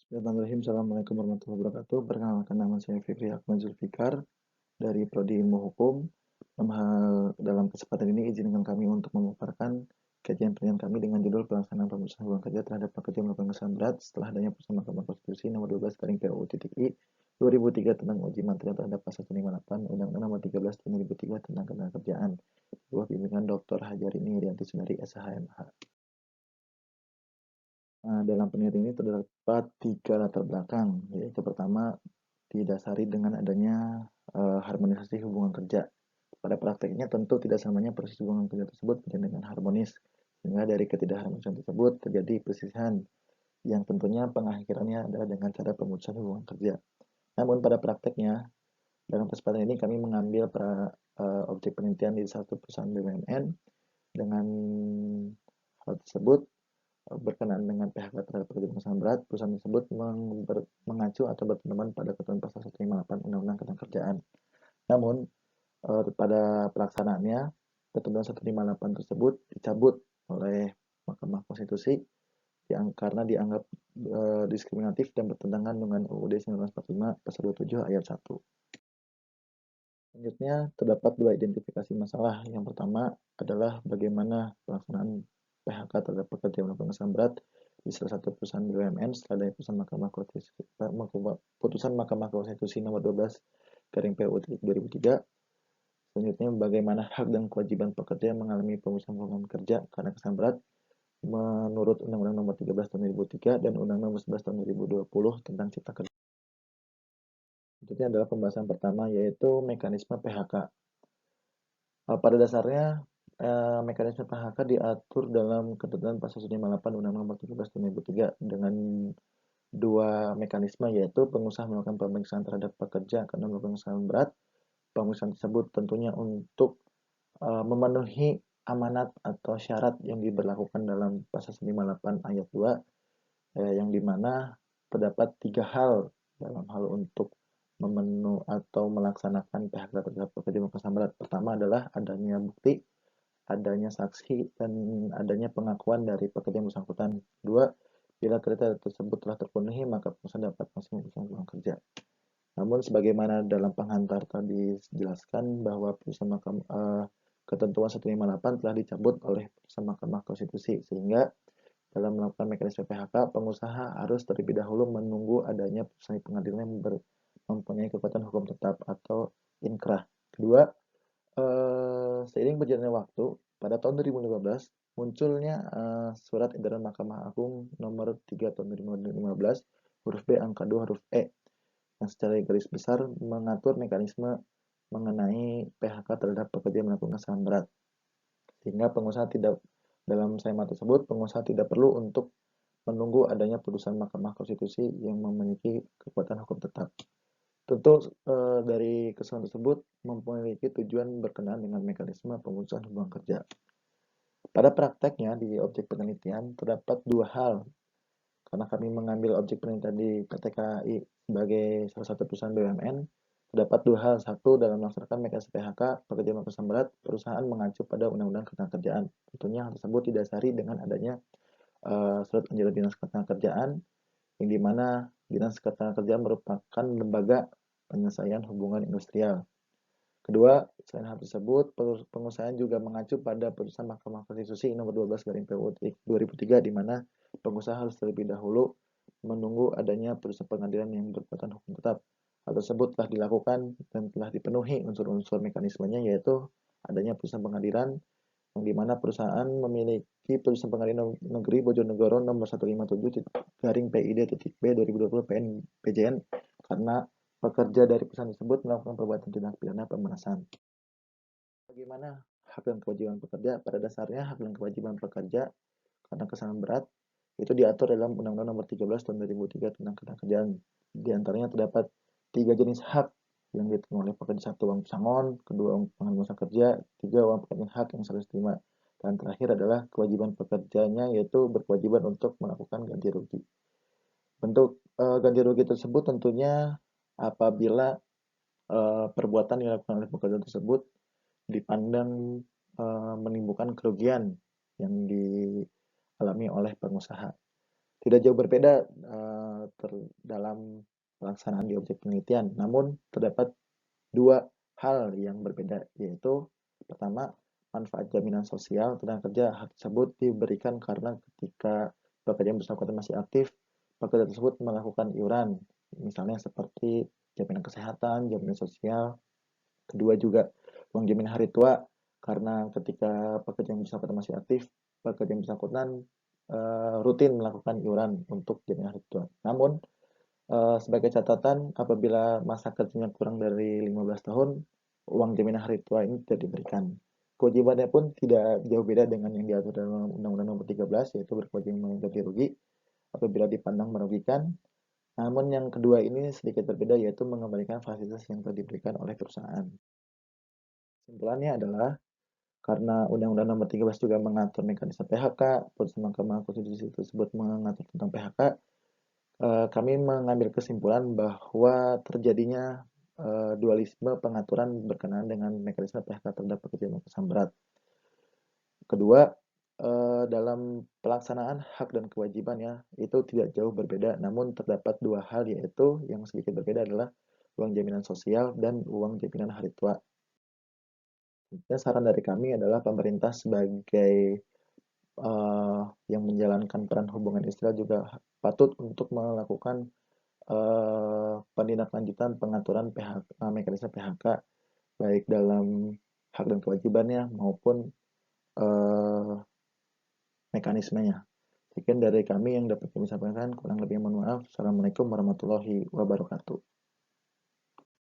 Bismillahirrahmanirrahim. Assalamualaikum warahmatullahi wabarakatuh. Perkenalkan, nama saya Fikri Akmal Zulfikar dari Prodi Ilmu Hukum. Dalam kesempatan ini izinkan kami untuk memaparkan kajian penelitian kami dengan judul pelaksanaan pemutusan hubungan kerja terhadap pekerja melakukan kesalahan berat setelah adanya putusan Mahkamah Konstitusi nomor 12 garing PUU titik I 2003 tentang uji materi terhadap pasal 158 Undang-Undang nomor 13 tahun 2003 tentang ketenagakerjaan. Buah bimbingan Dr. Hajarini Irianti Sundari SHMH. Dalam penelitian ini terdapat 3 latar belakang, yaitu pertama, didasari dengan adanya harmonisasi hubungan kerja. Pada prakteknya tentu tidak selamanya proses hubungan kerja tersebut berjalan dengan harmonis, sehingga dari ketidakharmonisan tersebut terjadi perselisihan yang tentunya pengakhirannya adalah dengan cara pemutusan hubungan kerja. Namun pada prakteknya, dalam kesempatan ini kami mengambil objek penelitian di satu perusahaan BUMN dengan hal tersebut berkenaan dengan PHK terhadap pekerja pengusaha berat. Perusahaan tersebut mengacu atau berpedoman pada ketentuan pasal 158 Undang-Undang Ketenagakerjaan. Namun pada pelaksanaannya ketentuan 158 tersebut dicabut oleh Mahkamah Konstitusi karena dianggap diskriminatif dan bertentangan dengan UUD 1945 pasal 27 ayat 1. Selanjutnya terdapat 2 identifikasi masalah. Yang pertama adalah bagaimana pelaksanaan PHK terhadap pekerja melakukan kesalahan berat di salah satu perusahaan BUMN setelah adanya putusan Mahkamah Konstitusi nomor 12 garing PUU 2003. Selanjutnya, bagaimana hak dan kewajiban pekerja mengalami pemutusan hubungan kerja karena kesalahan berat menurut Undang-Undang nomor 13 tahun 2003 dan Undang-Undang nomor 11 tahun 2020 tentang Cipta Kerja. Selanjutnya adalah pembahasan pertama, yaitu mekanisme PHK. Pada dasarnya, mekanisme PHK diatur dalam ketentuan pasal 158 Undang-Undang nomor 17 tahun 2003 dengan 2 mekanisme, yaitu pengusaha melakukan pemeriksaan terhadap pekerja karena melakukan kesalahan berat. Pemeriksaan tersebut tentunya untuk memenuhi amanat atau syarat yang diberlakukan dalam pasal 158 ayat 2, yang dimana terdapat 3 hal dalam hal untuk memenuhi atau melaksanakan PHK terhadap pekerja melakukan kesalahan berat. Pertama adalah adanya bukti, adanya saksi, dan adanya pengakuan dari pekerja yang bersangkutan. 2, bila kriteria tersebut telah terpenuhi, maka perusahaan dapat melaksanakan hubungan kerja. Namun sebagaimana dalam penghantar tadi dijelaskan bahwa ketentuan 158 telah dicabut oleh putusan Mahkamah Konstitusi, sehingga dalam melakukan mekanisme PHK, pengusaha harus terlebih dahulu menunggu adanya putusan pengadilan yang mempunyai kekuatan hukum tetap atau inkrah. Kedua, seiring berjalannya waktu, pada tahun 2015 munculnya surat edaran Mahkamah Agung nomor 3 tahun 2015 huruf B angka 2 huruf E yang secara garis besar mengatur mekanisme mengenai PHK terhadap pekerja yang melakukan kesalahan berat. Sehingga dalam SEMA tersebut, pengusaha tidak perlu untuk menunggu adanya putusan Mahkamah Konstitusi yang memiliki kekuatan hukum tetap. Tentu dari keseluruhan tersebut memiliki tujuan berkenaan dengan mekanisme pemutusan hubungan kerja. Pada prakteknya di objek penelitian terdapat 2 hal. Karena kami mengambil objek penelitian di PT KAI sebagai salah satu perusahaan BUMN, terdapat 2 hal. Satu, dalam melaksanakan mekanisme PHK pekerja melakukan kesalahan berat, perusahaan mengacu pada Undang-Undang Ketenagakerjaan. Tentunya hal tersebut didasari dengan adanya surat anjuran Dinas Ketenagakerjaan, yang dimana Dinas Ketenagakerjaan merupakan lembaga penyelesaian hubungan industrial. Kedua, selain hal tersebut, pengusaha juga mengacu pada putusan Mahkamah Konstitusi nomor 12 garing PUU 2003 di mana pengusaha harus terlebih dahulu menunggu adanya putusan pengadilan yang berkekuatan hukum tetap. Hal tersebut telah dilakukan dan telah dipenuhi unsur-unsur mekanismenya, yaitu adanya putusan pengadilan yang dimana perusahaan memiliki putusan pengadilan negeri Bojonegoro nomor 157 garing PID.B 2020 PJN karena pekerja dari perusahaan tersebut melakukan perbuatan tindak pidana pemerasan. Bagaimana hak dan kewajiban pekerja? Pada dasarnya hak dan kewajiban pekerja karena kesalahan berat itu diatur dalam Undang-Undang nomor 13 tahun 2003 tentang ketenagakerjaan. Di antaranya terdapat 3 jenis hak yang diterima oleh pekerja. 1, uang pesangon, 2, uang masa kerja, 3, uang pekerjaan hak yang harus diterima. Dan terakhir adalah kewajiban pekerjanya, yaitu berkewajiban untuk melakukan ganti rugi. Bentuk ganti rugi tersebut tentunya apabila perbuatan yang dilakukan oleh pekerja tersebut dipandang menimbulkan kerugian yang dialami oleh pengusaha. Tidak jauh berbeda dalam pelaksanaan di objek penelitian. Namun terdapat dua hal yang berbeda, yaitu pertama, manfaat jaminan sosial tenaga kerja. Hal tersebut diberikan karena ketika pekerja yang bersangkutan masih aktif, pekerja tersebut melakukan iuran, misalnya seperti jaminan kesehatan, jaminan sosial. Kedua juga uang jaminan hari tua, karena ketika pekerja yang bersangkutan masih aktif, pekerja yang bersangkutan rutin melakukan iuran untuk jaminan hari tua. Namun sebagai catatan, apabila masa kerjanya kurang dari 15 tahun, uang jaminan hari tua ini tidak diberikan. Kewajibannya pun tidak jauh beda dengan yang diatur dalam Undang-Undang Nomor 13, yaitu berkewajiban mengganti rugi apabila dipandang merugikan. Namun yang kedua ini sedikit berbeda, yaitu mengembalikan fasilitas yang telah diberikan oleh perusahaan. Kesimpulannya adalah karena Undang-Undang Nomor 13 juga mengatur mekanisme PHK, putusan Mahkamah Konstitusi tersebut mengatur tentang PHK, kami mengambil kesimpulan bahwa terjadinya dualisme pengaturan berkenaan dengan mekanisme PHK terhadap pekerja yang berusaha berat. Kedua, dalam pelaksanaan hak dan kewajiban ya, itu tidak jauh berbeda, namun terdapat dua hal, yaitu yang sedikit berbeda adalah uang jaminan sosial dan uang jaminan hari tua. Dan saran dari kami adalah pemerintah sebagai yang menjalankan peran hubungan industrial juga patut untuk melakukan penindaklanjutan pengaturan mekanisme PHK baik dalam hak dan kewajibannya maupun mekanismenya. Sekian dari kami yang dapat kami sampaikan. Kurang lebih mohon maaf. Assalamualaikum warahmatullahi wabarakatuh.